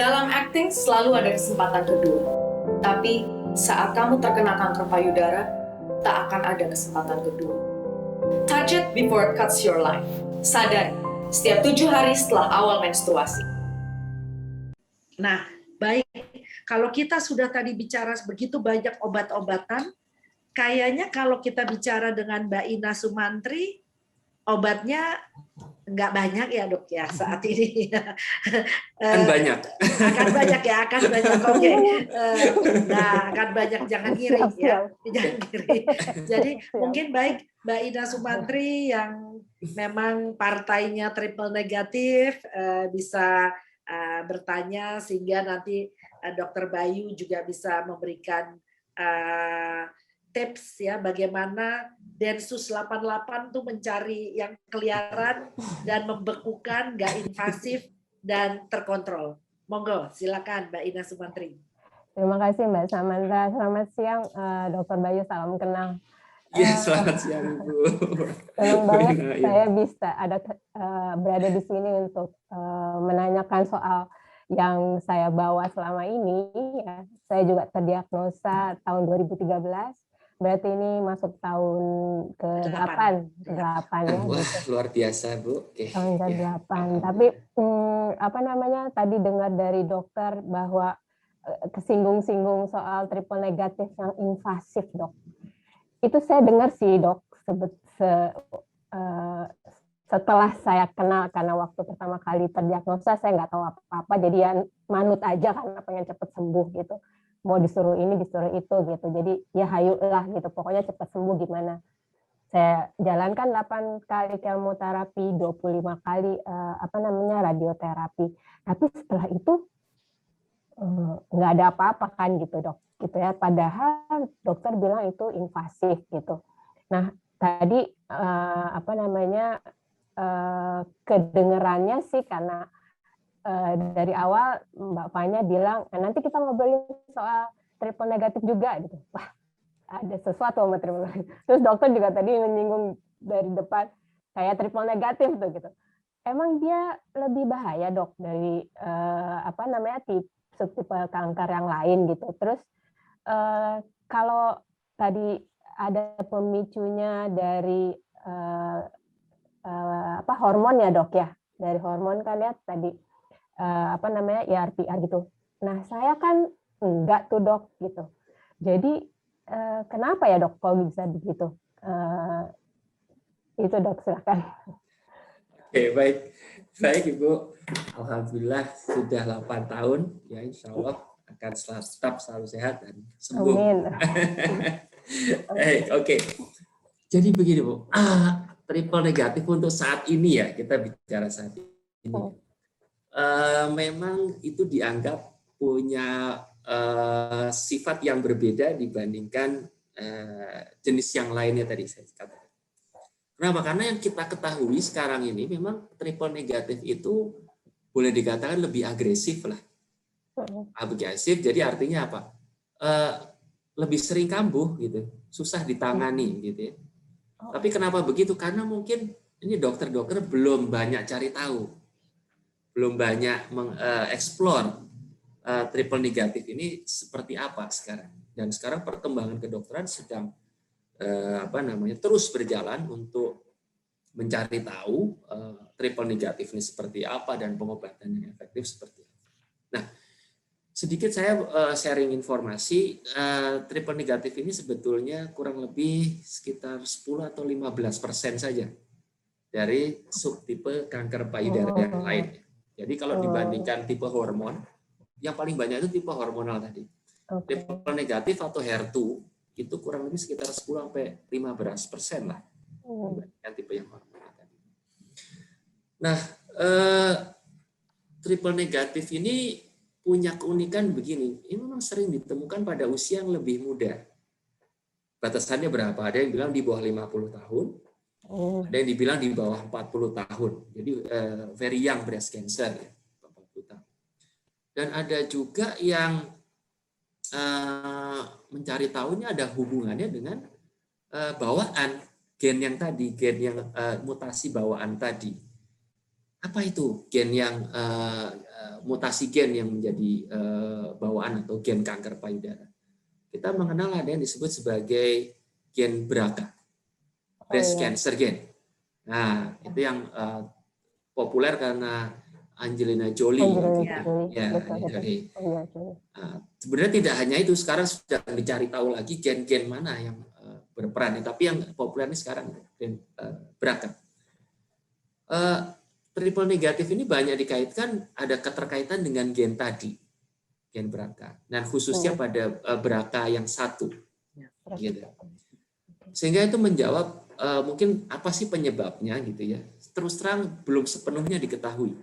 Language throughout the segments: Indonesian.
Dalam acting selalu ada kesempatan kedua. Tapi saat kamu terkena kanker payudara, tak akan ada kesempatan kedua. Touch it before it cuts your life. Sadari, setiap 7 hari setelah awal menstruasi. Nah, baik. Kalau kita sudah tadi bicara begitu banyak obat-obatan, kayaknya kalau kita bicara dengan Mbak Ina Sumantri, obatnya nggak banyak ya dok ya saat ini. Kan banyak. Akan banyak ya, akan banyak. Oke. Nah, akan banyak, jangan ngiri ya. Jangan ngiri. Jadi mungkin baik Mbak Ina Sumantri yang memang partainya triple negatif bisa bertanya sehingga nanti Dokter Bayu juga bisa memberikan tips ya bagaimana Densus 88 tuh mencari yang keliaran dan membekukan, nggak invasif dan terkontrol. Monggo, silakan Mbak Ina Sumantri. Terima kasih Mbak Samantha. Selamat siang Dokter Bayu, salam kenal. Iya, selamat siang Ibu. Senang banget saya bisa berada di sini untuk menanyakan soal yang saya bawa selama ini. Ya. Saya juga terdiagnosa tahun 2013. Berarti ini masuk tahun ke-8 ya. Wah, luar biasa Bu. Oke. Tahun ke-8. Tapi tadi dengar dari dokter bahwa kesinggung-singgung soal triple negatif yang invasif, Dok. Itu saya dengar sih, Dok, setelah saya kenal, karena waktu pertama kali terdiagnosa saya nggak tahu apa-apa, jadi ya manut aja karena pengen cepet sembuh gitu. Mau disuruh ini, disuruh itu gitu. Jadi ya hayulah gitu, pokoknya cepet sembuh gimana. Saya jalankan 8 kali kemoterapi, 25 kali radioterapi. Tapi setelah itu nggak ada apa-apa kan gitu dok, gitu ya. Padahal dokter bilang itu invasif gitu. Nah tadi kedengerannya sih karena dari awal Mbak Fanya bilang nanti kita ngobrolin soal triple negatif juga gitu. Wah ada sesuatu sama triple negatif. Terus dokter juga tadi menyinggung dari depan kayak triple negatif tuh gitu. Emang dia lebih bahaya dok dari subtipe kanker yang lain gitu. Terus kalau tadi ada pemicunya dari hormon ya dok ya, dari hormon kan ya tadi IRPA gitu. Nah saya kan enggak tuh dok gitu. Jadi kenapa ya dok kalau bisa begitu? Itu dok silakan. Oke, baik Ibu. Alhamdulillah sudah 8 tahun, ya insya Allah akan tetap selalu sehat dan sembuh. Amin. Oke. Jadi begini Bu, triple negatif untuk saat ini ya, kita bicara saat ini. Memang itu dianggap punya sifat yang berbeda dibandingkan jenis yang lainnya tadi saya katakan. Kenapa? Karena yang kita ketahui sekarang ini memang triple negatif itu boleh dikatakan lebih agresif lah. Agresif jadi artinya apa? Lebih sering kambuh gitu, susah ditangani gitu ya. Tapi kenapa begitu? Karena mungkin ini dokter-dokter belum banyak cari tahu, belum banyak mengeksplor triple negatif ini seperti apa sekarang. Dan sekarang perkembangan kedokteran sedang terus berjalan untuk mencari tahu triple negatif ini seperti apa dan pengobatan yang efektif seperti apa. Nah, sedikit saya sharing informasi, triple negatif ini sebetulnya kurang lebih sekitar 10 atau 15% saja dari subtipe kanker payudara yang lain. Jadi kalau dibandingkan tipe hormon, yang paling banyak itu tipe hormonal tadi. Triple negatif atau HER2 itu kurang lebih sekitar 10-15% lah yang tipe yang hormonal tadi. Nah, triple negatif ini punya keunikan begini, ini memang sering ditemukan pada usia yang lebih muda. Batasannya berapa? Ada yang bilang di bawah 50 tahun, ada yang dibilang di bawah 40 tahun. Jadi very young breast cancer ya, 40 tahun. Dan ada juga yang mencari tahunya ada hubungannya dengan bawaan gen yang tadi, gen yang mutasi bawaan tadi. apa itu gen yang mutasi gen yang menjadi bawaan atau gen kanker payudara? Kita mengenal ada yang disebut sebagai gen BRCA, breast cancer gen. Nah, itu yang populer karena Angelina Jolie. Jolie. Nah, sebenarnya tidak hanya itu, sekarang sudah dicari tahu lagi gen-gen mana yang berperan. Tapi yang populer ini sekarang gen BRCA. Triple negatif ini banyak dikaitkan, ada keterkaitan dengan gen tadi, gen BRCA, dan khususnya pada BRCA yang 1. Gitu. Sehingga itu menjawab mungkin apa sih penyebabnya gitu ya. Terus terang belum sepenuhnya diketahui.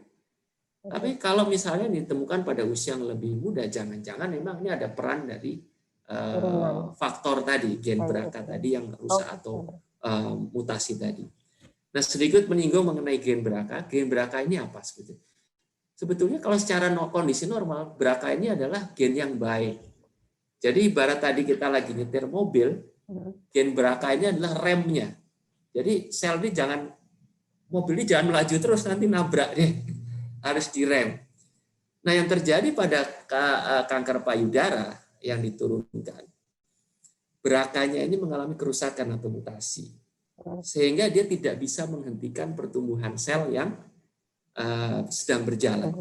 Tapi kalau misalnya ditemukan pada usia yang lebih muda, jangan-jangan memang ini ada peran dari faktor tadi, gen BRCA tadi yang rusak atau mutasi tadi. Nah, sedikit menyinggung mengenai gen BRCA. Gen BRCA ini apa sebetulnya? Sebetulnya kalau secara kondisi normal, BRCA ini adalah gen yang baik. Jadi ibarat tadi kita lagi nyetir mobil, gen BRCA ini adalah remnya. Jadi sel ini mobil ini jangan melaju terus, nanti nabrak deh. Harus direm. Nah, yang terjadi pada kanker payudara yang diturunkan, BRCA-nya ini mengalami kerusakan atau mutasi. Sehingga dia tidak bisa menghentikan pertumbuhan sel yang sedang berjalan.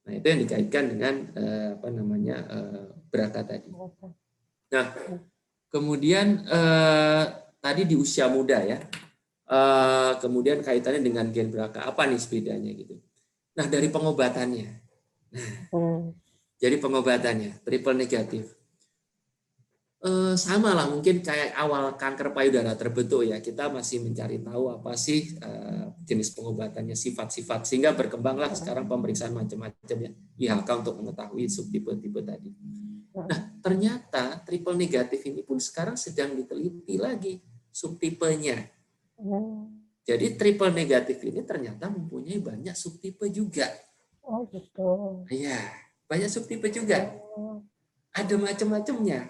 Nah, itu yang dikaitkan dengan BRCA tadi. Nah, kemudian tadi di usia muda ya, kemudian kaitannya dengan gen BRCA, apa nih bedanya gitu? Nah, dari pengobatannya. Jadi pengobatannya triple negatif. Sama lah mungkin kayak awal kanker payudara terbentuk ya, kita masih mencari tahu apa sih jenis pengobatannya, sifat-sifat, sehingga berkembanglah sekarang pemeriksaan macam-macam ya IHK untuk mengetahui subtipe-tipe tadi. Nah, ternyata triple negatif ini pun sekarang sedang diteliti lagi subtipenya. Jadi triple negatif ini ternyata mempunyai banyak subtipe juga. Oh gitu. Iya, banyak subtipe juga. Ada macam-macamnya.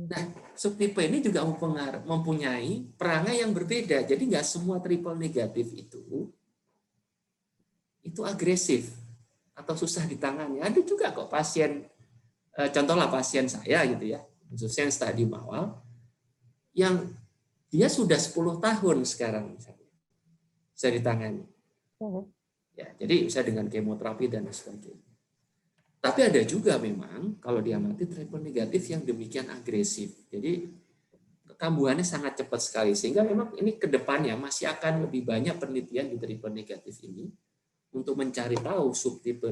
Nah, subtipe ini juga mempunyai perangai yang berbeda. Jadi nggak semua triple negatif itu agresif atau susah ditangani. Ada juga kok pasien, contohlah pasien saya gitu ya, khususnya yang stadium awal, yang dia sudah 10 tahun sekarang misalnya bisa ditangani. Ya, jadi bisa dengan kemoterapi dan sebagainya. Tapi ada juga memang kalau diamati triple negatif yang demikian agresif. Jadi kambuhannya sangat cepat sekali, sehingga memang ini ke depannya masih akan lebih banyak penelitian di triple negatif ini untuk mencari tahu subtipe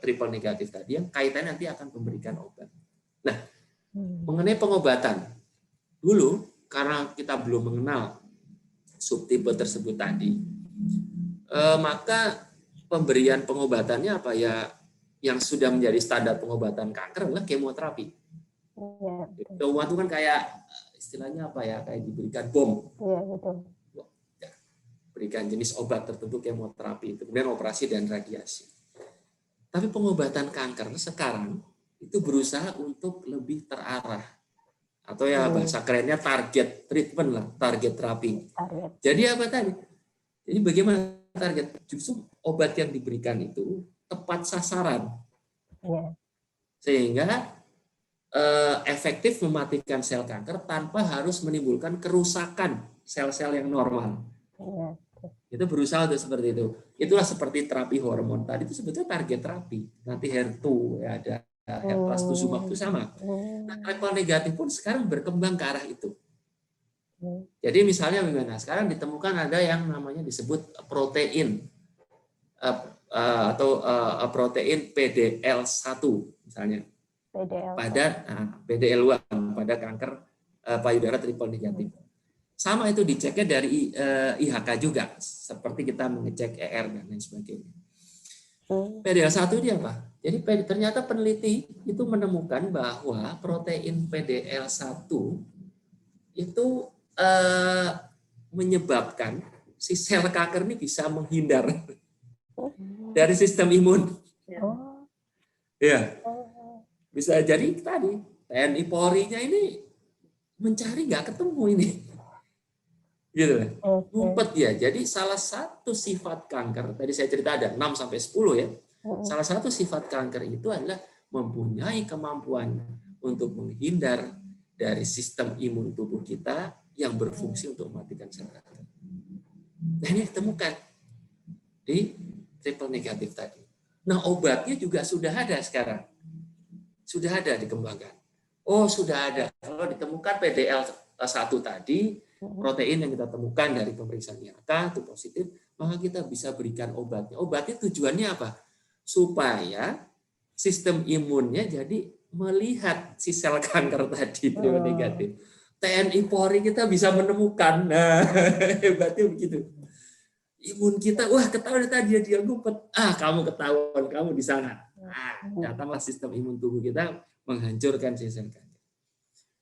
triple negatif tadi yang kaitannya nanti akan memberikan obat. Nah, mengenai pengobatan dulu karena kita belum mengenal subtipe tersebut tadi, maka pemberian pengobatannya apa ya? Yang sudah menjadi standar pengobatan kanker adalah kemoterapi. Kemoterapi itu kan kayak istilahnya apa ya? Kayak diberikan bom. Iya, betul. Berikan jenis obat tertentu kemoterapi, kemudian operasi dan radiasi. Tapi pengobatan kanker sekarang itu berusaha untuk lebih terarah. Atau ya bahasa kerennya target treatment lah, target terapi. Jadi apa tadi? Jadi bagaimana target? Justru obat yang diberikan itu tepat sasaran, sehingga efektif mematikan sel kanker tanpa harus menimbulkan kerusakan sel-sel yang normal. Itu berusaha untuk seperti itu. Itulah seperti terapi hormon tadi, itu sebetulnya target terapi. Nanti HER2 ya ada trastuzumab itu sama. Nah, triple negatif pun sekarang berkembang ke arah itu. Jadi misalnya bagaimana? Sekarang ditemukan ada yang namanya disebut protein atau protein PDL1 misalnya pada PDL1 pada kanker payudara triple negatif. Sama itu diceknya dari IHK juga, seperti kita mengecek ER dan lain sebagainya. PDL1 ini apa? Jadi ternyata peneliti itu menemukan bahwa protein PDL1 itu menyebabkan si sel kanker ini bisa menghindar dari sistem imun. Ya, bisa jadi tadi TNI Polri-nya ini mencari nggak ketemu ini. Gitu. Oke. Ngumpet dia. Jadi salah satu sifat kanker, tadi saya cerita ada 6 sampai 10 ya. Salah satu sifat kanker itu adalah mempunyai kemampuan untuk menghindar dari sistem imun tubuh kita yang berfungsi untuk mematikan sel kanker. Nah, ini ditemukan di triple negatif tadi. Nah, obatnya juga sudah ada sekarang. Sudah ada dikembangkan. Oh, sudah ada. Kalau ditemukan PDL1 tadi, protein yang kita temukan dari pemeriksaan IHK itu positif, maka kita bisa berikan obatnya. Obatnya tujuannya apa? Supaya sistem imunnya jadi melihat si sel kanker tadi triple negatif. TNI Polri kita bisa menemukan. Nah, hebatnya begitu. Imun kita, wah ketahuan tadi dia ngumpet. Kamu ketahuan, kamu di sana. Datanglah sistem imun tubuh kita menghancurkan si sel kanker.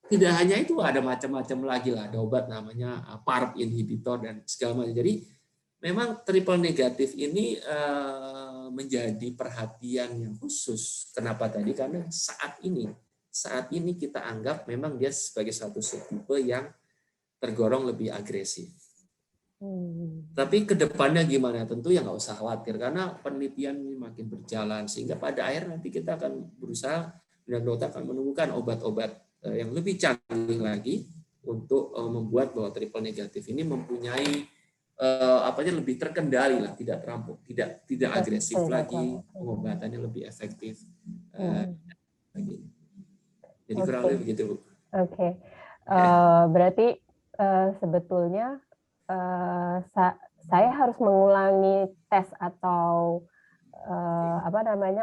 Tidak hanya itu, ada macam-macam lagi lah. Ada obat namanya PARP inhibitor dan segala macam. Jadi memang triple negatif ini menjadi perhatian yang khusus. Kenapa tadi? Karena saat ini kita anggap memang dia sebagai satu subtipe yang tergolong lebih agresif. Tapi ke depannya gimana? Tentu ya nggak usah khawatir karena penelitian ini makin berjalan sehingga pada akhir nanti kita akan berusaha dan dokter akan menemukan obat-obat yang lebih canggih lagi untuk membuat bahwa triple negatif ini mempunyai lebih terkendali lah, tidak terampuk, tidak agresif lagi, pengobatannya lebih efektif lagi. Jadi kurang lebih begitu, Bu. Oke. Berarti sebetulnya saya harus mengulangi tes atau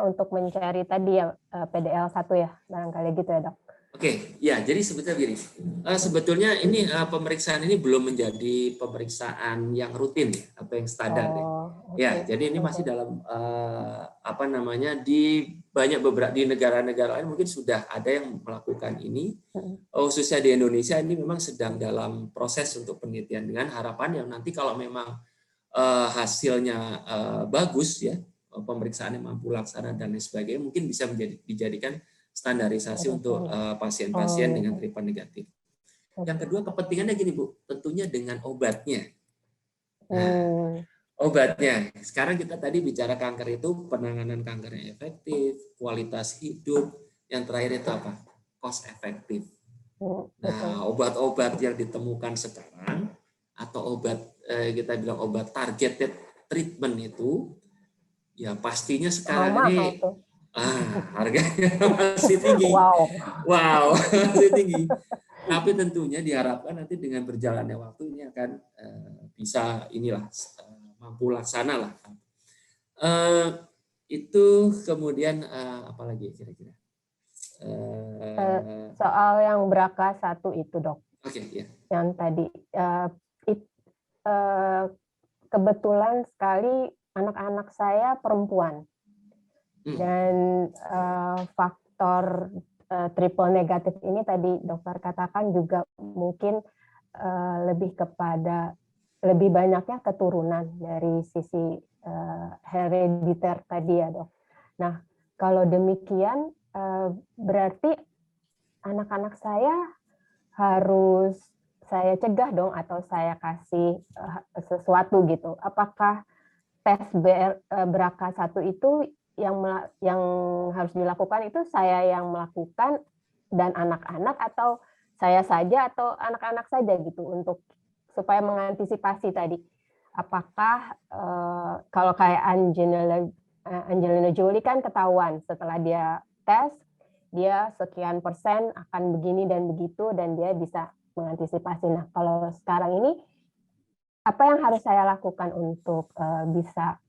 untuk mencari tadi ya PDL1 ya, barangkali gitu ya, Dok. Oke, ya jadi sebetulnya gini. Sebetulnya ini pemeriksaan ini belum menjadi pemeriksaan yang rutin ya, atau yang standar ya. Ya, jadi ini masih dalam di beberapa di negara-negara lain mungkin sudah ada yang melakukan ini. Khususnya di Indonesia ini memang sedang dalam proses untuk penelitian dengan harapan yang nanti kalau memang hasilnya bagus ya, pemeriksaannya mampu laksana dan lain sebagainya, mungkin bisa dijadikan standarisasi untuk pasien-pasien dengan triple negatif. Yang kedua kepentingannya gini Bu, tentunya dengan obatnya. Nah, obatnya. Sekarang kita tadi bicara kanker itu penanganan kanker yang efektif, kualitas hidup, yang terakhir itu apa? Cost efektif. Nah, obat-obat yang ditemukan sekarang atau obat kita bilang obat targeted treatment itu ya pastinya sekarang ini harganya masih tinggi. Wow, masih tinggi. Tapi tentunya diharapkan nanti dengan berjalannya waktu ini akan bisa mampu laksana lah. Itu kemudian apa lagi kira-kira? Soal yang BRCA1 itu, Dok. Oke, ya. Yang tadi kebetulan sekali anak-anak saya perempuan. Dan faktor triple negatif ini tadi dokter katakan juga mungkin lebih banyaknya keturunan dari sisi herediter tadi ya, Dok. Nah, kalau demikian berarti anak-anak saya harus saya cegah dong atau saya kasih sesuatu gitu. Apakah tes BRCA1 itu yang harus dilakukan itu saya yang melakukan dan anak-anak atau saya saja atau anak-anak saja gitu untuk supaya mengantisipasi tadi. Apakah kalau kayak Angelina Jolie kan ketahuan setelah dia tes dia sekian persen akan begini dan begitu dan dia bisa mengantisipasi. Nah, kalau sekarang ini apa yang harus saya lakukan untuk bisa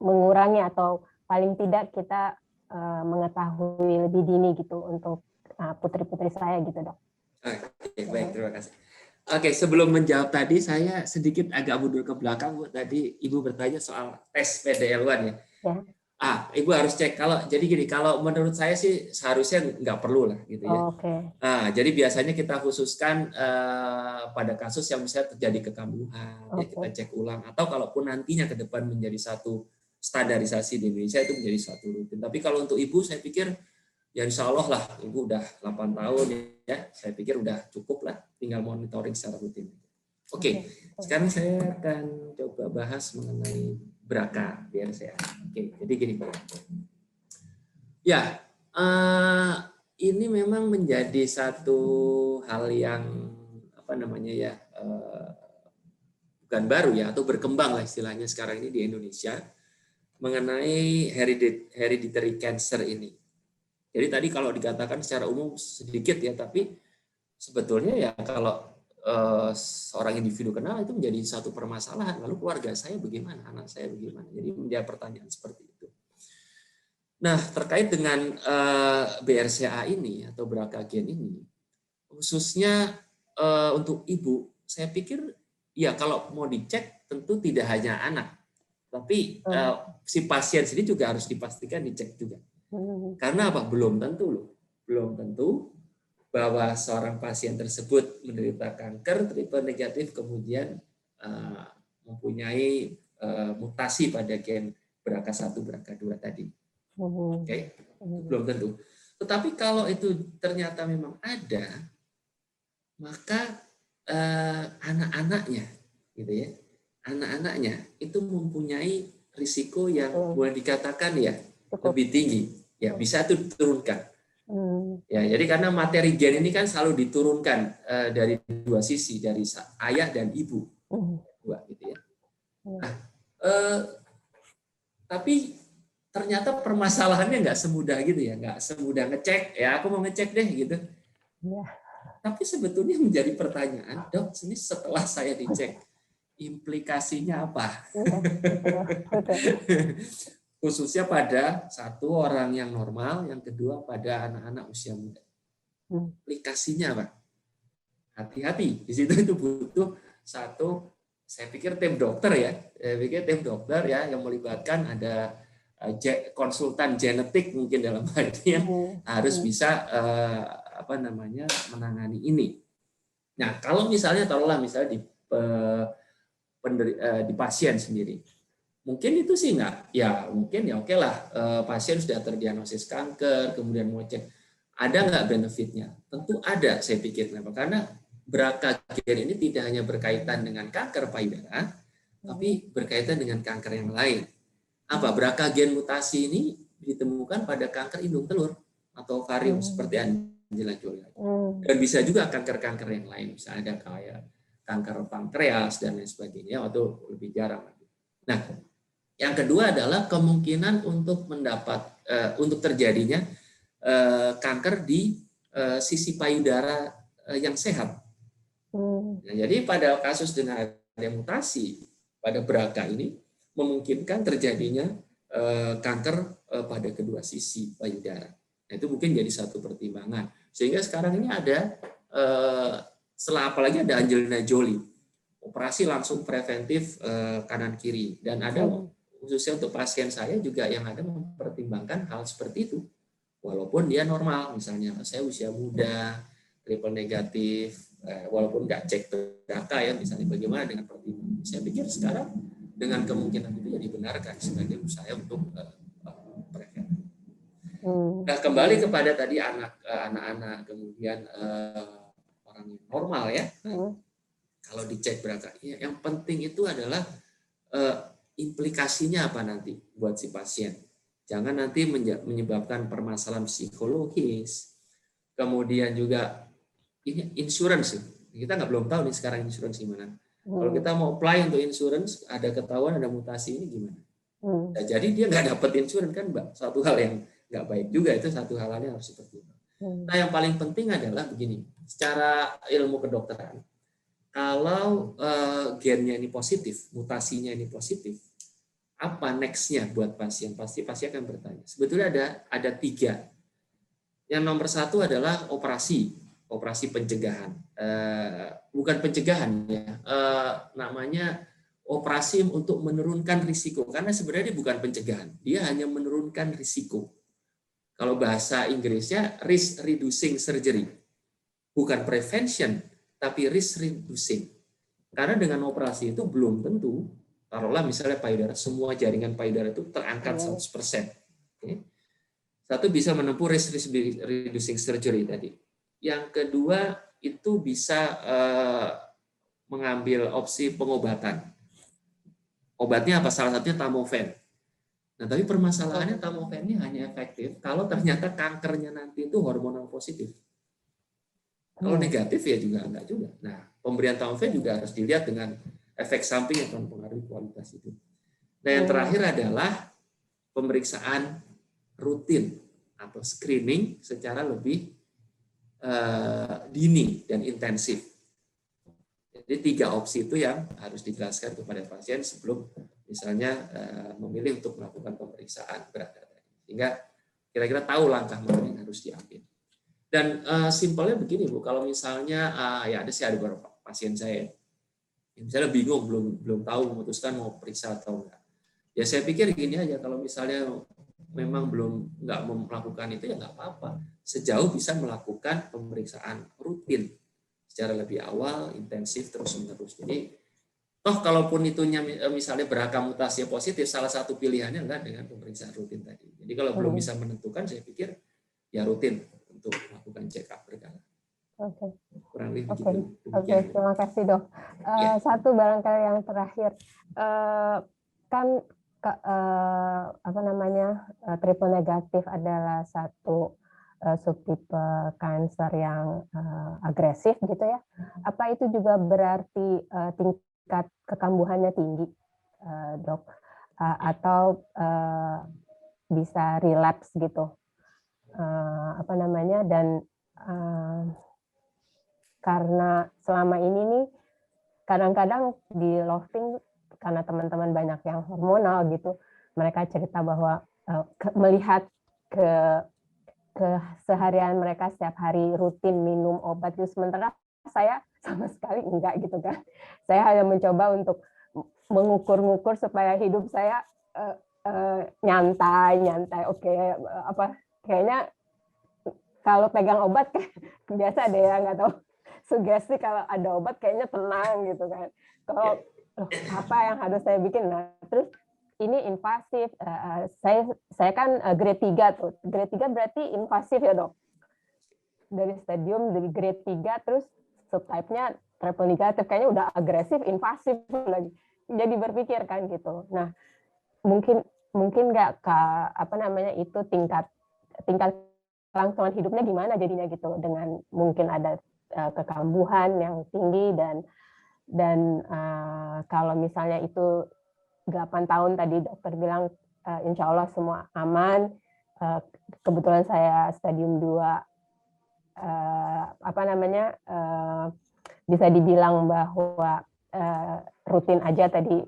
mengurangi atau paling tidak kita mengetahui lebih dini gitu untuk putri-putri saya gitu, Dok. Oke, baik, terima kasih. Oke, sebelum menjawab tadi saya sedikit agak mundur ke belakang, Bu. Tadi Ibu bertanya soal tes PDL1 ya. Ibu harus cek kalau menurut saya sih seharusnya nggak perlu lah gitu ya. Jadi biasanya kita khususkan pada kasus yang misalnya terjadi kekambuhan, ya kita cek ulang atau kalaupun nantinya ke depan menjadi satu standarisasi di Indonesia itu menjadi satu rutin. Tapi kalau untuk Ibu saya pikir ya insya Allah lah Ibu udah 8 tahun ya, saya pikir udah cukup lah tinggal monitoring secara rutin. Oke, sekarang saya akan coba bahas mengenai BRCA BRCA. Oke, jadi gini Pak. Ya, ini memang menjadi satu hal yang apa namanya ya, bukan baru ya, atau berkembang lah istilahnya sekarang ini di Indonesia mengenai hereditary cancer ini. Jadi tadi kalau dikatakan secara umum sedikit ya, tapi sebetulnya ya kalau seorang individu kenal itu menjadi satu permasalahan. Lalu keluarga saya bagaimana, anak saya bagaimana? Jadi menjadi pertanyaan seperti itu. Nah, terkait dengan BRCA ini atau BRCA gen ini, khususnya untuk ibu, saya pikir ya kalau mau dicek tentu tidak hanya anak, tapi si pasien sendiri juga harus dipastikan dicek juga. Karena apa? Belum tentu loh. Belum tentu bahwa seorang pasien tersebut menderita kanker triple negatif kemudian mempunyai mutasi pada gen BRCA1, BRCA2 tadi. Oke, belum tentu. Tetapi kalau itu ternyata memang ada, maka anak-anaknya, gitu ya, anak-anaknya itu mempunyai risiko yang boleh dikatakan ya lebih tinggi, ya bisa itu diturunkan. Ya, jadi karena materi gen ini kan selalu diturunkan dari dua sisi, dari ayah dan ibu, dua, gitu ya. Nah, tapi ternyata permasalahannya nggak semudah gitu ya, nggak semudah ngecek. Ya, aku mau ngecek deh gitu. Ya. Tapi sebetulnya menjadi pertanyaan, dok, ini setelah saya dicek, implikasinya apa? Khususnya pada satu orang yang normal, yang kedua pada anak-anak usia muda. Implikasinya apa? Hati-hati, di situ itu butuh satu, saya pikir tim dokter ya, tim dokter ya yang melibatkan ada konsultan genetik mungkin dalam hal ini yang harus bisa menangani ini. Nah, kalau misalnya taruhlah misalnya di pasien sendiri, mungkin itu sih nggak, ya mungkin ya oke lah, pasien sudah terdiagnosis kanker, kemudian mau cek, ada nggak benefitnya? Tentu ada, saya pikir. Kenapa? Karena BRCA gen ini tidak hanya berkaitan dengan kanker payudara, tapi berkaitan dengan kanker yang lain. Apa? BRCA gen mutasi ini ditemukan pada kanker indung telur atau ovarium seperti Angelina Jolie. Dan bisa juga kanker-kanker yang lain, misalnya ada kayak kanker pankreas dan lain sebagainya, atau lebih jarang. Nah, yang kedua adalah kemungkinan untuk untuk terjadinya kanker di sisi payudara yang sehat. Nah, jadi pada kasus dengan ada mutasi pada BRCA ini memungkinkan terjadinya kanker pada kedua sisi payudara. Nah, itu mungkin jadi satu pertimbangan. Sehingga sekarang ini ada apalagi ada Angelina Jolie, operasi langsung preventif kanan kiri, dan ada khususnya untuk pasien saya juga yang ada mempertimbangkan hal seperti itu. Walaupun dia normal, misalnya saya usia muda, triple negatif, walaupun nggak cek BRCA ya, misalnya bagaimana dengan pertimbangan. Saya pikir sekarang dengan kemungkinan itu ya dibenarkan sebagai upaya untuk preventif. Nah, kembali kepada tadi anak-anak, kemudian orang yang normal ya. Kalau dicek BRCA, yang penting itu adalah implikasinya apa nanti buat si pasien. Jangan nanti menyebabkan permasalahan psikologis. Kemudian juga ini insurance. Kita belum tahu nih sekarang insurance gimana. Kalau kita mau apply untuk insurance, ada ketahuan ada mutasi ini gimana? Nah, jadi dia nggak dapat insurance kan, Mbak. Suatu hal yang nggak baik juga, itu satu hal yang harus dipertimbangkan. Nah, yang paling penting adalah begini, secara ilmu kedokteran, kalau gennya ini positif, mutasinya ini positif, apa next-nya buat pasien? Pasti akan bertanya. Sebetulnya ada 3. Yang nomor 1 adalah operasi pencegahan. Bukan pencegahan ya, namanya operasi untuk menurunkan risiko. Karena sebenarnya bukan pencegahan, dia hanya menurunkan risiko. Kalau bahasa Inggrisnya risk reducing surgery, bukan prevention, tapi risk reducing. Karena dengan operasi itu belum tentu, taruhlah misalnya payudara, semua jaringan payudara itu terangkat 100%. Okay. Satu bisa menempuh risk reducing surgery tadi. Yang kedua itu bisa mengambil opsi pengobatan. Obatnya apa? Salah satunya tamofen. Nah, tapi permasalahannya tamofen ini hanya efektif kalau ternyata kankernya nanti itu hormonal positif. Kalau negatif ya juga enggak juga. Nah, pemberian tamofen juga harus dilihat dengan efek samping yang akan mempengaruhi kualitas hidup. Nah, yang terakhir adalah pemeriksaan rutin atau screening secara lebih dini dan intensif. Jadi 3 opsi itu yang harus dijelaskan kepada pasien sebelum misalnya memilih untuk melakukan pemeriksaan berat badan. Sehingga kira-kira tahu langkah mana yang harus diambil. Dan simpelnya begini Bu, kalau misalnya ya ada beberapa pasien saya yang misalnya bingung belum tahu memutuskan mau periksa atau enggak. Ya saya pikir gini aja, kalau misalnya memang nggak melakukan itu ya nggak apa-apa. Sejauh bisa melakukan pemeriksaan rutin secara lebih awal, intensif terus-menerus. Jadi toh kalaupun itunya misalnya beragam mutasi positif, salah satu pilihannya adalah dengan pemeriksaan rutin tadi. Jadi kalau belum bisa menentukan, saya pikir ya rutin untuk melakukan check up berkala. Oke. Kurang lebih Oke. begitu. Oke, terima kasih Dok. Satu barangkali yang terakhir, kan triple negatif adalah satu subtipe kanker yang agresif gitu ya. Apa itu juga berarti tingkat kekambuhannya tinggi, Dok? Atau bisa relapse gitu? Dan karena selama ini nih kadang-kadang di lofting karena teman-teman banyak yang hormonal gitu, mereka cerita bahwa melihat ke keseharian mereka setiap hari rutin minum obat itu, sementara saya sama sekali enggak gitu kan. Saya hanya mencoba untuk mengukur-ngukur supaya hidup saya nyantai. Oke, kayaknya kalau pegang obat biasa deh ya, nggak tahu sugesti kalau ada obat kayaknya tenang gitu kan. Kalau apa yang harus saya bikin? Nah, terus ini invasif. Saya kan grade 3 tuh. Grade 3 berarti invasif ya, Dok? Dari grade 3 terus subtype-nya triple negatif, kayaknya udah agresif, invasif lagi. Jadi berpikir kan gitu. Nah, mungkin nggak itu tingkat kelangsungan hidupnya gimana jadinya gitu, dengan mungkin ada kekambuhan yang tinggi dan kalau misalnya itu 8 tahun tadi dokter bilang insya Allah semua aman. Kebetulan saya stadium 2 bisa dibilang bahwa rutin aja tadi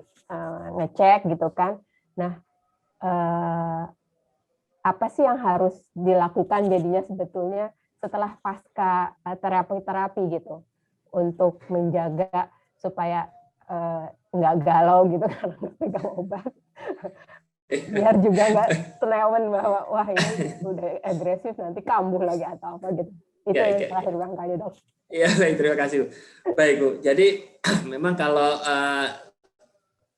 ngecek gitu kan. Nah, apa sih yang harus dilakukan jadinya sebetulnya setelah pasca terapi gitu untuk menjaga supaya nggak galau gitu karena pegang obat, biar juga nggak senewen bahwa wah ini udah agresif nanti kambuh lagi atau apa gitu. Itu yang terakhir barangkali, Dok. Iya, baik, terima kasih Bu. Baik Bu, jadi memang kalau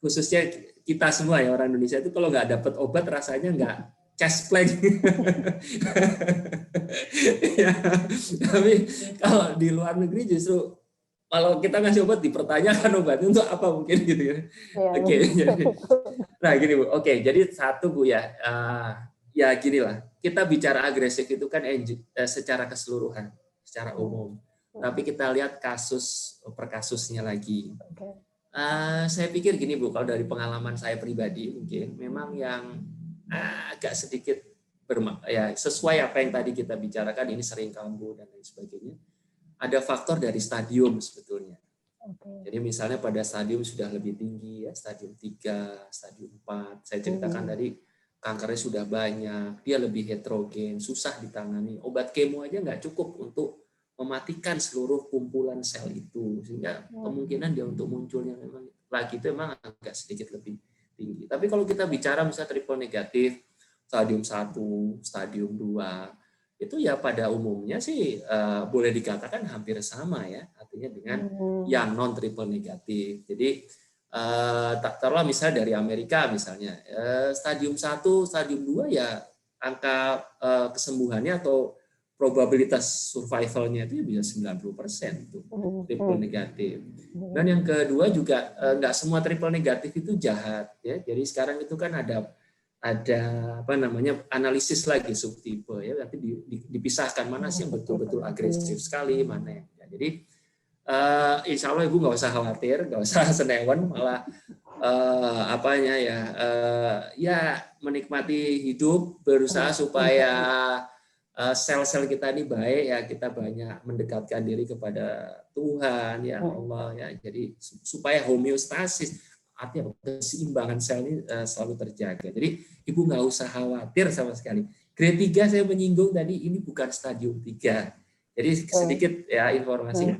khususnya kita semua ya orang Indonesia itu kalau nggak dapat obat rasanya nggak chest plague. Ya, tapi kalau di luar negeri justru kalau kita ngasih obat dipertanyakan obatnya untuk apa mungkin gitu ya. Oke. Nah gini Bu, oke, jadi satu Bu ya, ya gini lah, kita bicara agresif itu kan secara keseluruhan, secara umum. Tapi kita lihat kasus per kasusnya lagi. Saya pikir gini Bu, kalau dari pengalaman saya pribadi mungkin memang yang agak sedikit sesuai apa yang tadi kita bicarakan, ini sering kambuh dan lain sebagainya. Ada faktor dari stadium sebetulnya. Jadi misalnya pada stadium sudah lebih tinggi ya, stadium 3, stadium 4. Saya ceritakan tadi kankernya sudah banyak, dia lebih heterogen, susah ditangani. Obat kemo aja nggak cukup untuk mematikan seluruh kumpulan sel itu, sehingga kemungkinan dia untuk munculnya memang lagi itu memang agak sedikit lebih tinggi. Tapi kalau kita bicara misalnya triple negatif, stadium 1, stadium 2, itu ya pada umumnya sih boleh dikatakan hampir sama ya, artinya dengan yang non triple negatif. Jadi taruhlah misalnya dari Amerika misalnya, stadium 1, stadium 2 ya angka kesembuhannya atau probabilitas survivalnya itu bisa 90% tuh triple negatif. Dan yang kedua juga nggak semua triple negatif itu jahat ya. Jadi sekarang itu kan ada apa namanya analisis lagi subtipe ya, nanti dipisahkan mana sih yang betul-betul agresif sekali, mana ya. Jadi insya Allah Ibu nggak usah khawatir, nggak usah senewan, malah ya menikmati hidup, berusaha supaya sel-sel kita ini baik ya, kita banyak mendekatkan diri kepada Tuhan ya Allah ya. Jadi supaya homeostasis, artinya keseimbangan sel ini selalu terjaga. Jadi Ibu nggak usah khawatir sama sekali. Grade 3 saya menyinggung tadi, ini bukan stadium 3. Jadi sedikit ya informasi.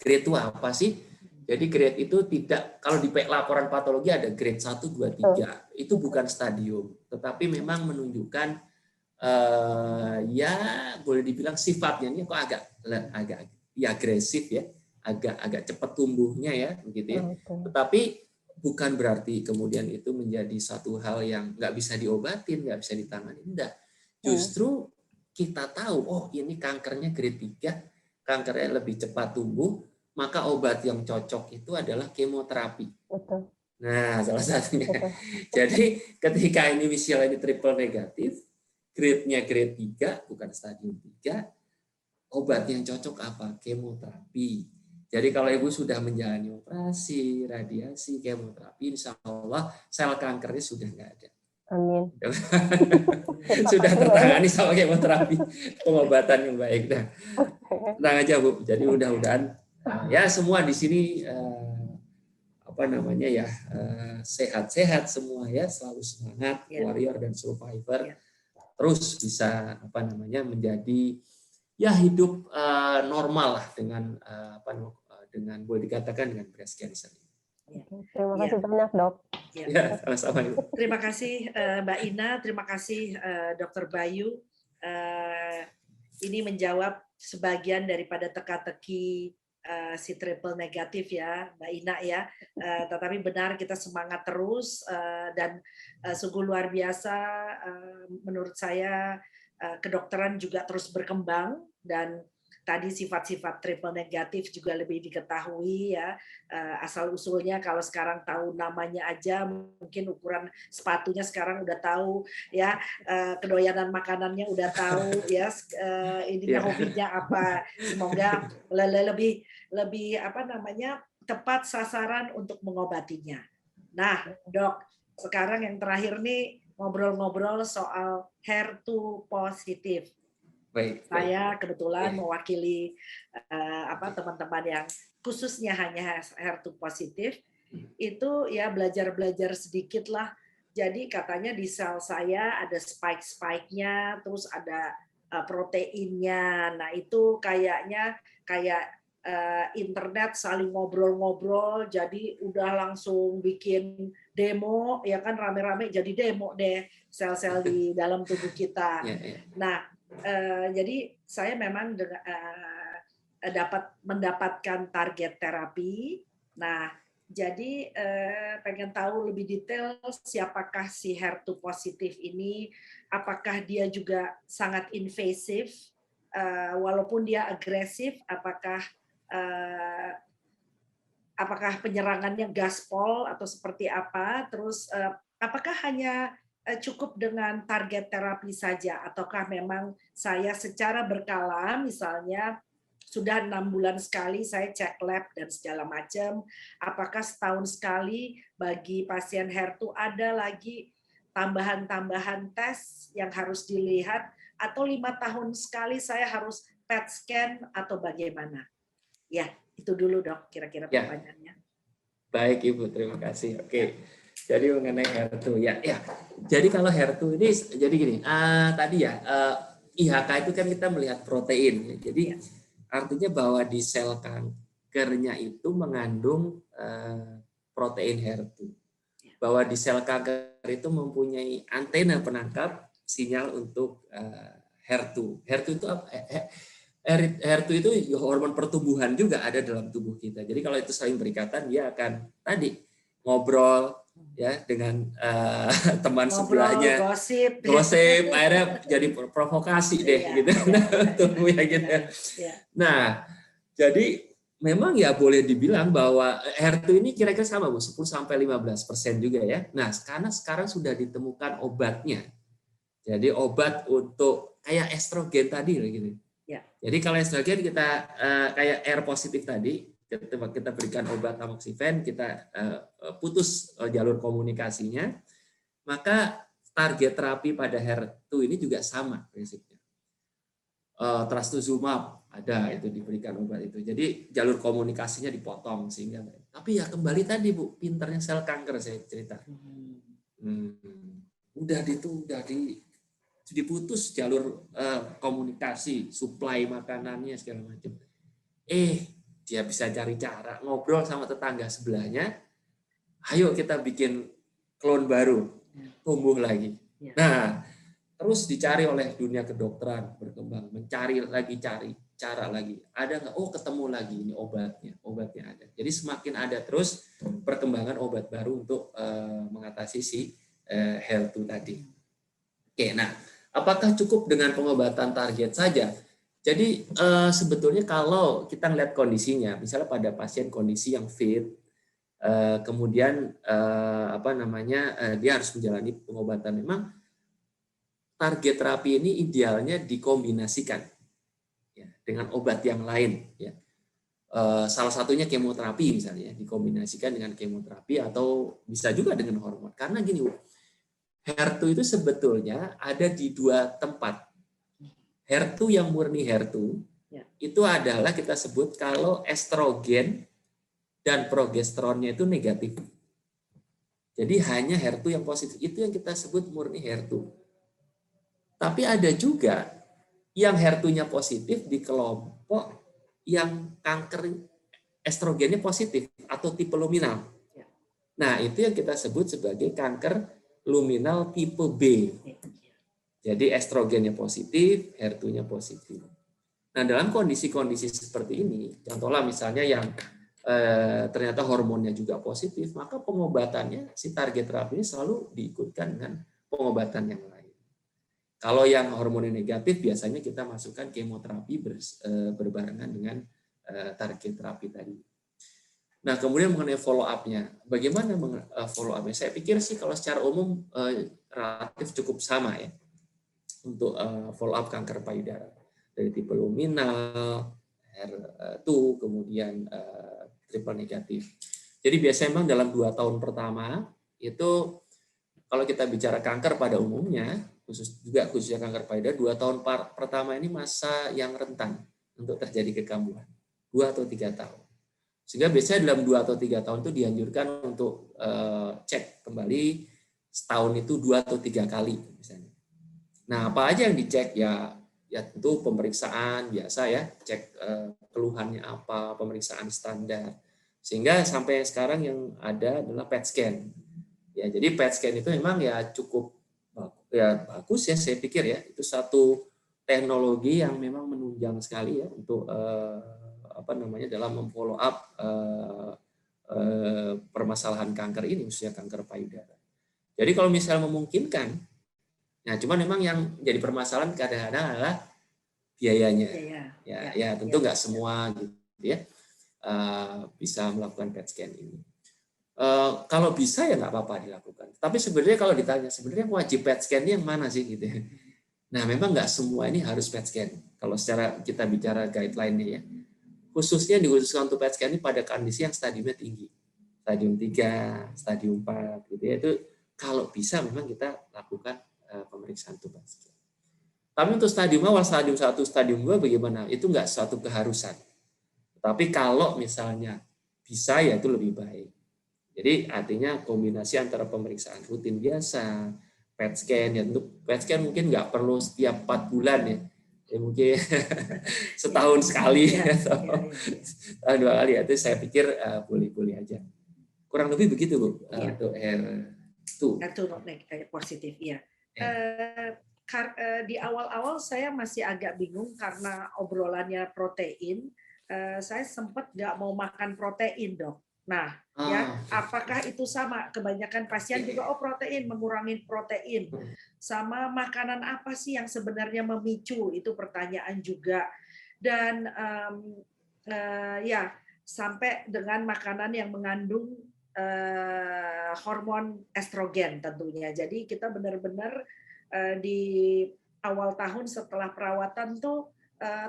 Grade itu apa sih? Jadi grade itu tidak, kalau di laporan patologi ada grade 1, 2, 3. Itu bukan stadium, tetapi memang menunjukkan ya boleh dibilang sifatnya ini kok agak ya agresif ya, agak cepat tumbuhnya ya, begitu ya. Tetapi bukan berarti kemudian itu menjadi satu hal yang nggak bisa diobatin, nggak bisa ditangani. Enggak. Justru kita tahu, oh ini kankernya grade 3, kankernya lebih cepat tumbuh, maka obat yang cocok itu adalah kemoterapi. Nah, salah satunya. Jadi ketika ini misalnya ini triple negatif, grade-nya grade 3, bukan stadium 3, obat yang cocok apa? Kemoterapi. Jadi kalau Ibu sudah menjalani operasi, radiasi, kemoterapi, insya Allah sel kankernya sudah nggak ada. Amin. Sudah tertangani sama kemoterapi, pengobatan yang baik. Nah, tenang aja Bu. Jadi mudah-mudahan ya semua di sini sehat-sehat semua ya, selalu semangat, warrior dan survivor, terus bisa menjadi ya hidup normal lah dengan boleh dikatakan dengan breast cancer. Terima kasih banyak Dok. Ya, sama-sama. Terima kasih Mbak Ina, terima kasih Dr. Bayu. Ini menjawab sebagian daripada teka-teki si triple negatif ya Mbak Ina ya. Tetapi benar kita semangat terus dan sungguh luar biasa menurut saya. Kedokteran juga terus berkembang dan tadi sifat-sifat triple negatif juga lebih diketahui ya, asal usulnya kalau sekarang tahu namanya aja, mungkin ukuran sepatunya sekarang udah tahu ya, kedoyanan makanannya udah tahu ya, ininya hobinya apa, semoga lebih tepat sasaran untuk mengobatinya. Nah Dok, sekarang yang terakhir nih ngobrol-ngobrol soal HER2 positif. Saya kebetulan mewakili teman-teman yang khususnya hanya HER2 positif, itu ya belajar sedikit lah. Jadi katanya di sel saya ada spike-nya, terus ada proteinnya. Nah itu kayaknya kayak internet saling ngobrol-ngobrol, jadi udah langsung bikin demo, ya kan rame-rame jadi demo deh sel-sel di dalam tubuh kita. Nah, jadi saya memang mendapatkan target terapi. Nah, jadi pengen tahu lebih detail siapakah si HER2 positif ini, apakah dia juga sangat invasif, walaupun dia agresif, apakah penyerangannya gaspol atau seperti apa, terus apakah hanya cukup dengan target terapi saja, ataukah memang saya secara berkala, misalnya sudah 6 bulan sekali saya cek lab dan segala macam, apakah setahun sekali bagi pasien HER2 ada lagi tambahan-tambahan tes yang harus dilihat, atau 5 tahun sekali saya harus PET scan atau bagaimana? Ya, itu dulu Dok, kira-kira pertanyaannya. Baik Ibu, terima kasih. Oke, jadi mengenai HER2 ya. Jadi kalau HER2 ini, jadi gini, tadi ya IHK itu kan kita melihat protein. Ya. Jadi artinya bahwa di sel kankernya itu mengandung protein HER2. Bahwa di sel kanker itu mempunyai antena penangkap sinyal untuk HER2. HER2 itu apa? HER2 itu hormon pertumbuhan juga ada dalam tubuh kita. Jadi kalau itu saling berikatan, dia akan tadi ngobrol, Iya. ya dengan teman Ngobrol, sebelahnya, gosip. gosip, akhirnya jadi provokasi deh Iya, gitu. iya, Tuh, ya gitu. iya. Nah, jadi memang ya boleh dibilang bahwa HER2 ini kira-kira sama Bu, 10-15% juga ya. Nah, karena sekarang sudah ditemukan obatnya. Jadi obat untuk kayak estrogen tadi gitu. Ya. Jadi kalau estrogen kita kayak R positif tadi, kita berikan obat tamoxifen, kita putus jalur komunikasinya, maka target terapi pada HER2 ini juga sama prinsipnya. Trastuzumab ada itu diberikan obat itu. Jadi jalur komunikasinya dipotong sehingga. Tapi ya kembali tadi Bu, pinternya sel kanker saya cerita. Udah diputus jalur komunikasi, suplai makanannya segala macam. Dia bisa cari cara ngobrol sama tetangga sebelahnya. Ayo kita bikin klon baru, tumbuh lagi. Nah, terus dicari oleh dunia kedokteran berkembang, mencari cara lagi. Ada nggak? Oh, ketemu lagi ini obatnya ada. Jadi semakin ada terus perkembangan obat baru untuk mengatasi si HER2 tadi. Oke, nah apakah cukup dengan pengobatan target saja? Jadi sebetulnya kalau kita lihat kondisinya, misalnya pada pasien kondisi yang fit, kemudian dia harus menjalani pengobatan. Memang target terapi ini idealnya dikombinasikan ya, dengan obat yang lain. Ya. Salah satunya kemoterapi misalnya, dikombinasikan dengan kemoterapi atau bisa juga dengan hormon. Karena gini, HER2 itu sebetulnya ada di dua tempat. HER2 yang murni HER2 itu adalah kita sebut kalau estrogen dan progesteronnya itu negatif. Jadi hanya HER2 yang positif, itu yang kita sebut murni HER2. Tapi ada juga yang HER2-nya positif di kelompok yang kanker estrogennya positif atau tipe luminal. Nah, itu yang kita sebut sebagai kanker luminal tipe B. Jadi estrogennya positif, HER2-nya positif. Nah, dalam kondisi-kondisi seperti ini, contohnya misalnya yang ternyata hormonnya juga positif, maka pengobatannya si target terapi ini selalu diikutkan dengan pengobatan yang lain. Kalau yang hormonnya negatif, biasanya kita masukkan kemoterapi berbarengan dengan target terapi tadi. Nah, kemudian mengenai follow up-nya, bagaimana follow up-nya? Saya pikir sih kalau secara umum relatif cukup sama ya untuk follow up kanker payudara dari tipe luminal, HER2, kemudian triple negatif. Jadi biasanya memang dalam 2 tahun pertama itu kalau kita bicara kanker pada umumnya, khususnya kanker payudara, 2 tahun pertama ini masa yang rentan untuk terjadi kekambuhan, 2 atau 3 tahun. Sehingga biasanya dalam 2 atau 3 tahun itu dianjurkan untuk cek kembali setahun itu 2 atau 3 kali misalnya. Nah, apa aja yang dicek ya tentu pemeriksaan biasa ya, cek keluhannya apa, pemeriksaan standar. Sehingga sampai sekarang yang ada adalah PET scan. Ya, jadi PET scan itu memang ya cukup bagus ya, saya pikir ya. Itu satu teknologi yang memang menunjang sekali ya untuk dalam memfollow up permasalahan kanker ini, khususnya kanker payudara. Jadi kalau misalnya memungkinkan, nah cuman memang yang jadi permasalahan kadang-kadang adalah biayanya. Ya tentu nggak semua gitu ya bisa melakukan PET scan ini. Kalau bisa ya nggak apa-apa dilakukan. Tapi sebenarnya kalau ditanya sebenarnya wajib PET scan ini yang mana sih gitu ya. Nah memang nggak semua ini harus PET scan. Kalau secara kita bicara guideline-nya ya. Khususnya dikhususkan untuk PET scan ini pada kondisi yang stadiumnya tinggi. Stadium 3, stadium 4 gitu ya. Itu kalau bisa memang kita lakukan pemeriksaan PET scan. Tapi untuk stadium awal, stadium 1, stadium 2 bagaimana? Itu nggak suatu keharusan. Tapi kalau misalnya bisa ya itu lebih baik. Jadi artinya kombinasi antara pemeriksaan rutin biasa, PET scan ya untuk PET scan mungkin nggak perlu setiap 4 bulan ya. Mungkin setahun sekali atau 2 kali. Itu saya pikir boleh-boleh aja. Kurang lebih begitu Bu untuk HER2. HER2 positif ya. Di awal-awal saya masih agak bingung karena obrolannya protein. Saya sempat nggak mau makan protein dok. Nah, ya, apakah itu sama? Kebanyakan pasien juga protein, mengurangi protein. Sama makanan apa sih yang sebenarnya memicu? Itu pertanyaan juga. Dan ya, sampai dengan makanan yang mengandung hormon estrogen tentunya. Jadi kita benar-benar di awal tahun setelah perawatan tuh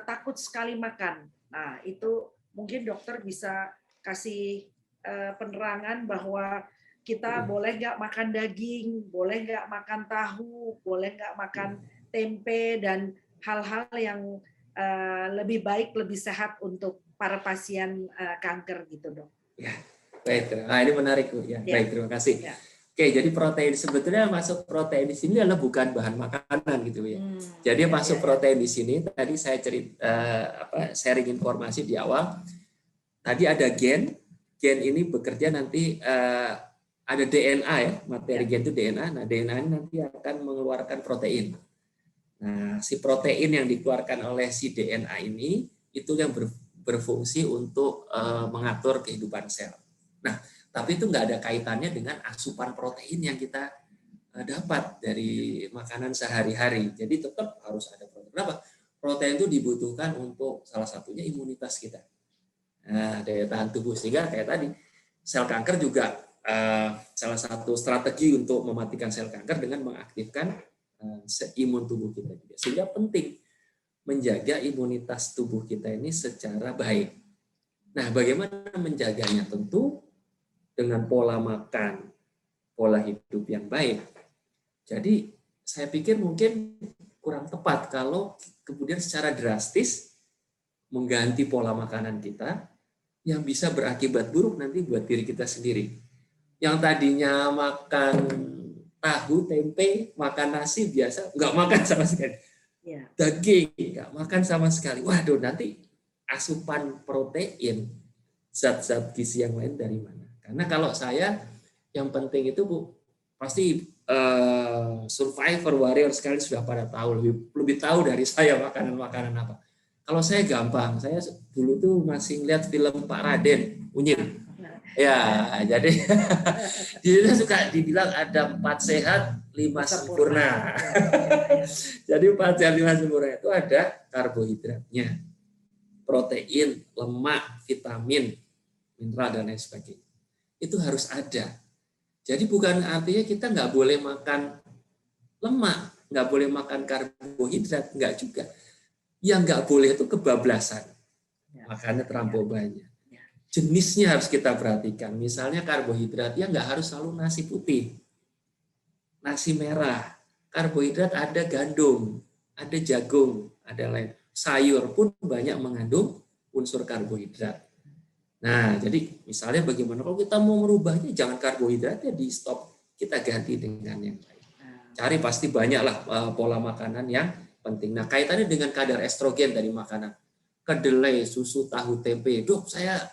takut sekali makan. Nah, itu mungkin dokter bisa kasih penerangan bahwa kita boleh nggak makan daging, boleh nggak makan tahu, boleh nggak makan tempe, dan hal-hal yang lebih baik, lebih sehat untuk para pasien kanker gitu, dok. Ya, baik. Nah, ini menarik, Bu. Ya, baik, terima kasih. Ya. Oke, jadi protein sebetulnya masuk protein di sini adalah bukan bahan makanan gitu ya. Jadi masuk protein di sini. Tadi saya sharing informasi di awal. Tadi ada gen ini bekerja nanti ada DNA ya, materi gen itu DNA. Nah, DNA ini nanti akan mengeluarkan protein. Nah, si protein yang dikeluarkan oleh si DNA ini itu yang berfungsi untuk mengatur kehidupan sel. Nah, tapi itu nggak ada kaitannya dengan asupan protein yang kita dapat dari makanan sehari-hari. Jadi tetap harus ada protein. Kenapa? Protein itu dibutuhkan untuk salah satunya imunitas kita. Nah, daya tahan tubuh, sehingga kayak tadi sel kanker juga salah satu strategi untuk mematikan sel kanker dengan mengaktifkan imun tubuh kita juga. Sehingga penting menjaga imunitas tubuh kita ini secara baik. Nah, bagaimana menjaganya? Tentu dengan pola makan, pola hidup yang baik. Jadi saya pikir mungkin kurang tepat kalau kemudian secara drastis mengganti pola makanan kita yang bisa berakibat buruk nanti buat diri kita sendiri. Yang tadinya makan tahu, tempe, makan nasi biasa, nggak makan sama sekali. Daging, nggak makan sama sekali. Waduh, nanti asupan protein, zat-zat gizi yang lain dari mana? Karena kalau saya, yang penting itu Bu, pasti survivor warrior sekali sudah pada tahu, lebih tahu dari saya makanan-makanan apa. Kalau saya gampang, saya dulu tuh masih lihat film Pak Raden, Unyil. Ya, jadi di situ suka dibilang ada 4 sehat, 5 sempurna. Jadi 4 sehat, 5 sempurna itu ada karbohidratnya, protein, lemak, vitamin, mineral, dan lain sebagainya. Itu harus ada. Jadi bukan artinya kita nggak boleh makan lemak, nggak boleh makan karbohidrat, nggak juga. Yang nggak boleh itu kebablasan, makannya terlampau banyak. Jenisnya harus kita perhatikan. Misalnya karbohidrat, ya nggak harus selalu nasi putih, nasi merah. Karbohidrat ada gandum, ada jagung, ada lain. Sayur pun banyak mengandung unsur karbohidrat. Nah, jadi misalnya bagaimana kalau kita mau merubahnya, jangan karbohidratnya di stop, kita ganti dengan yang lain. Cari pasti banyaklah pola makanan yang penting. Nah, kaitannya dengan kadar estrogen dari makanan. Kedelai, susu, tahu, tempe. Dok, saya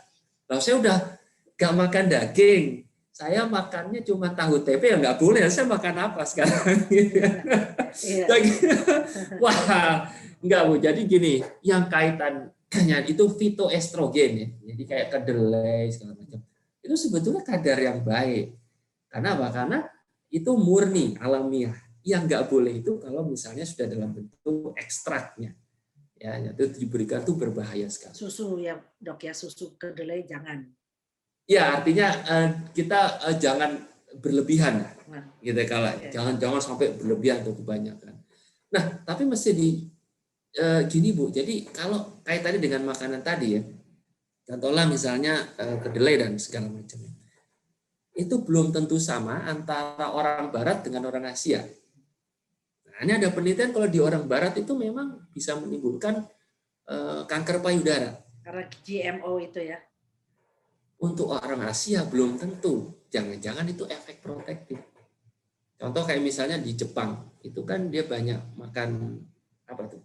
udah gak makan daging. Saya makannya cuma tahu tempe, ya nggak boleh. Saya makan apa sekarang? Wah, enggak Bu. Jadi gini, yang kaitannya itu fitoestrogen ya. Jadi kayak kedelai segala macam. Itu sebetulnya kadar yang baik. Karena apa? Karena itu murni, alamiah. Yang nggak boleh itu kalau misalnya sudah dalam bentuk ekstraknya. Ya, itu diberikan tuh berbahaya sekali. Susu ya dok ya, susu kedelai jangan. Ya, artinya kita jangan berlebihan, gitu kalau jangan sampai berlebihan atau kebanyakan. Nah, tapi mesti gini Bu. Jadi kalau kaitannya dengan makanan tadi ya, contohnya misalnya kedelai dan segala macam, itu belum tentu sama antara orang Barat dengan orang Asia. Nah, ini ada penelitian kalau di orang Barat itu memang bisa menimbulkan kanker payudara. Karena GMO itu ya. Untuk orang Asia belum tentu. Jangan-jangan itu efek protektif. Contoh kayak misalnya di Jepang, itu kan dia banyak makan apa tuh?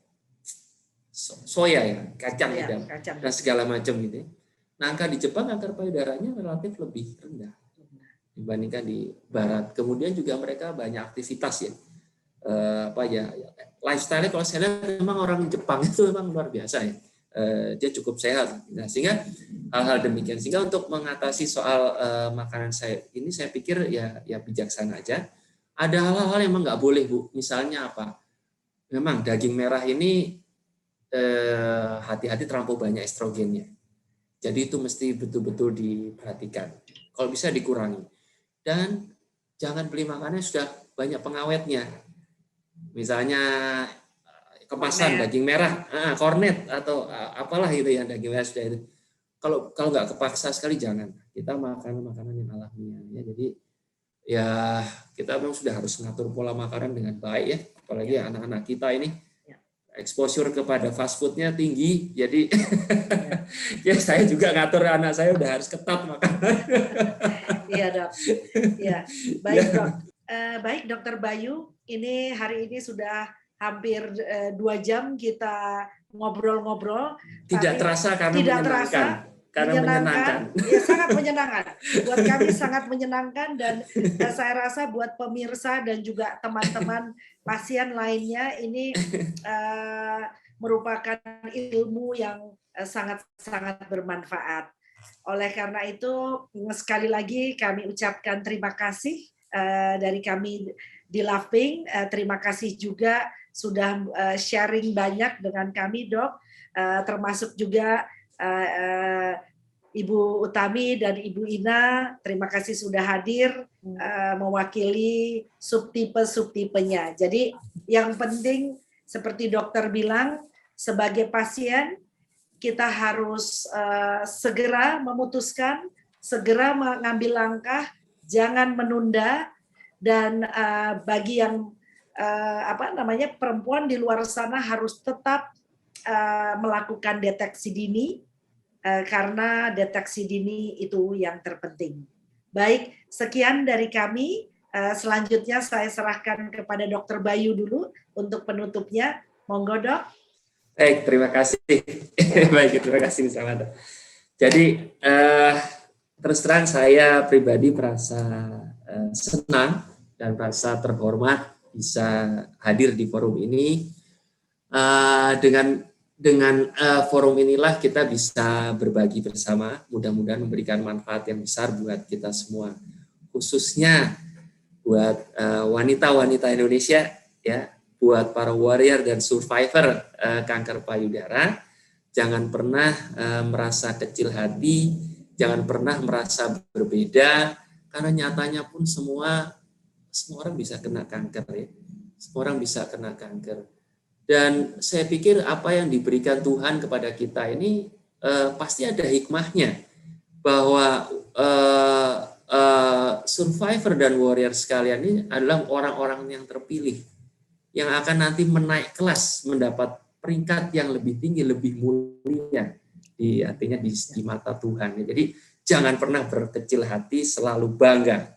Soya ya, kacang ya, dan segala macam gitu. Nah, angka di Jepang kanker payudaranya relatif lebih rendah dibandingkan di Barat. Kemudian juga mereka banyak aktivitas ya. Lifestyle-nya kalau saya lihat memang orang Jepang itu memang luar biasa ya. Dia cukup sehat. Nah, sehingga hal-hal demikian. Sehingga untuk mengatasi soal makanan saya ini, saya pikir ya bijaksana aja. Ada hal-hal yang memang nggak boleh, Bu. Misalnya apa? Memang daging merah ini hati-hati terlampau banyak estrogennya. Jadi itu mesti betul-betul diperhatikan. Kalau bisa dikurangi. Dan jangan beli makanan yang sudah banyak pengawetnya. Misalnya kemasan daging merah, kornet atau apalah itu yang daging merah sudah itu. Kalau nggak kepaksa sekali jangan. Kita makan makanan yang alamiah ya. Jadi ya kita memang sudah harus mengatur pola makanan dengan baik ya. Apalagi anak-anak kita ini exposure kepada fast foodnya tinggi, jadi ya saya juga ngatur anak saya udah harus ketat makanan. Iya dok, ya baik dok. Baik Dokter Bayu, ini hari ini sudah hampir 2 jam kita ngobrol-ngobrol. Tidak terasa karena tidak menyenangkan. menyenangkan. Ya, sangat menyenangkan. Buat kami sangat menyenangkan dan saya rasa buat pemirsa dan juga teman-teman pasien lainnya ini merupakan ilmu yang sangat-sangat bermanfaat. Oleh karena itu sekali lagi kami ucapkan terima kasih dari kami di Lovepink. Terima kasih juga sudah sharing banyak dengan kami dok, termasuk juga Ibu Utami dan Ibu Ina, terima kasih sudah hadir mewakili subtipe-subtipenya. Jadi yang penting seperti dokter bilang, sebagai pasien kita harus segera memutuskan, segera mengambil langkah, jangan menunda. Dan bagi yang perempuan di luar sana harus tetap melakukan deteksi dini, karena deteksi dini itu yang terpenting. Baik, sekian dari kami. Selanjutnya saya serahkan kepada Dokter Bayu dulu untuk penutupnya. Monggo dok. Baik, terima kasih. Baik, terima kasih Samantha. Jadi terus terang saya pribadi merasa senang dan merasa terhormat bisa hadir di forum ini. Dengan forum inilah kita bisa berbagi bersama, mudah-mudahan memberikan manfaat yang besar buat kita semua, khususnya buat wanita-wanita Indonesia, ya, buat para warrior dan survivor kanker payudara. Jangan pernah merasa kecil hati, jangan pernah merasa berbeda, karena nyatanya pun semua orang bisa kena kanker, ya. Semua orang bisa kena kanker. Dan saya pikir apa yang diberikan Tuhan kepada kita ini pasti ada hikmahnya, bahwa survivor dan warrior sekalian ini adalah orang-orang yang terpilih, yang akan nanti menaik kelas, mendapat peringkat yang lebih tinggi, lebih mulia, artinya di mata Tuhan. Jadi jangan pernah berkecil hati, selalu bangga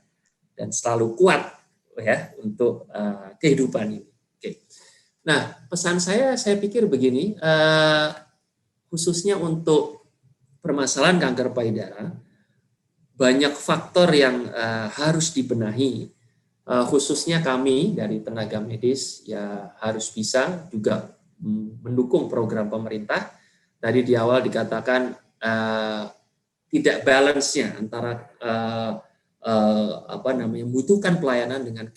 dan selalu kuat ya untuk kehidupan ini. Oke. Nah, pesan saya pikir begini, khususnya untuk permasalahan kanker payudara, banyak faktor yang harus dibenahi, khususnya kami dari tenaga medis ya harus bisa juga mendukung program pemerintah. Tadi di awal dikatakan tidak balance-nya antara membutuhkan pelayanan dengan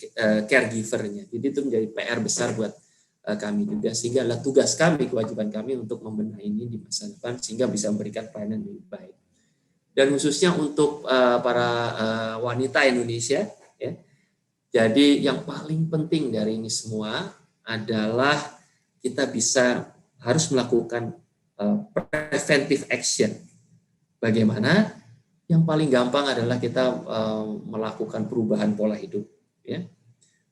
caregiver-nya. Jadi itu menjadi PR besar buat kami juga, sehingga adalah tugas kami, kewajiban kami untuk membenahi ini di masa depan sehingga bisa memberikan pelayanan yang lebih baik. Dan khususnya untuk para wanita Indonesia, ya. Jadi yang paling penting dari ini semua adalah kita harus melakukan preventive action. Bagaimana? Yang paling gampang adalah kita melakukan perubahan pola hidup, ya.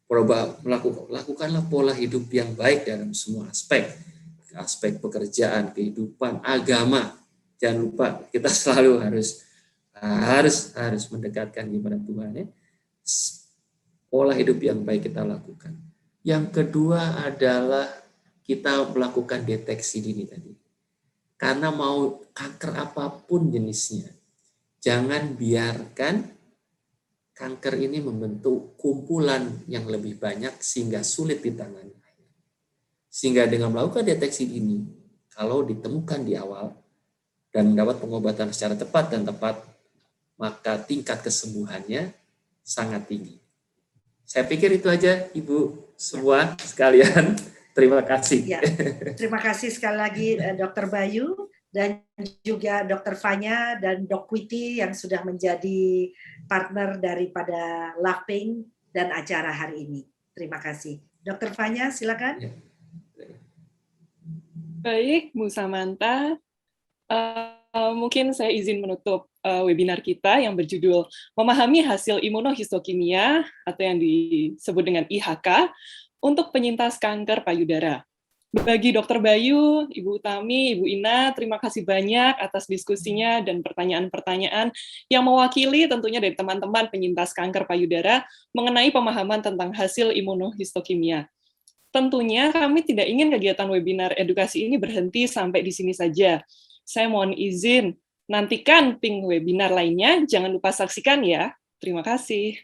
Lakukanlah pola hidup yang baik dalam semua aspek pekerjaan, kehidupan, agama. Jangan lupa kita selalu harus mendekatkan kepada Tuhan, ya. Pola hidup yang baik kita lakukan. Yang kedua adalah kita melakukan deteksi dini tadi. Karena mau kanker apapun jenisnya, jangan biarkan kanker ini membentuk kumpulan yang lebih banyak sehingga sulit ditangani. Sehingga dengan melakukan deteksi dini, kalau ditemukan di awal dan mendapat pengobatan secara cepat dan tepat, maka tingkat kesembuhannya sangat tinggi. Saya pikir itu aja, Ibu semua sekalian. Terima kasih. Ya, terima kasih sekali lagi Dr. Bayu dan juga Dr. Fanya dan Dok Kwiti yang sudah menjadi partner daripada Loving dan acara hari ini. Terima kasih. Dr. Fanya, silakan. Ya. Baik, Bu Samantha. Mungkin saya izin menutup webinar kita yang berjudul Memahami Hasil Imunohistokimia atau yang disebut dengan IHK untuk penyintas kanker payudara. Bagi Dr. Bayu, Ibu Utami, Ibu Ina, terima kasih banyak atas diskusinya dan pertanyaan-pertanyaan yang mewakili tentunya dari teman-teman penyintas kanker payudara mengenai pemahaman tentang hasil imunohistokimia. Tentunya kami tidak ingin kegiatan webinar edukasi ini berhenti sampai di sini saja. Saya mohon izin, nantikan ping webinar lainnya, jangan lupa saksikan ya. Terima kasih.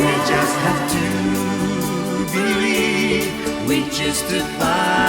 We just have to believe, we just defy.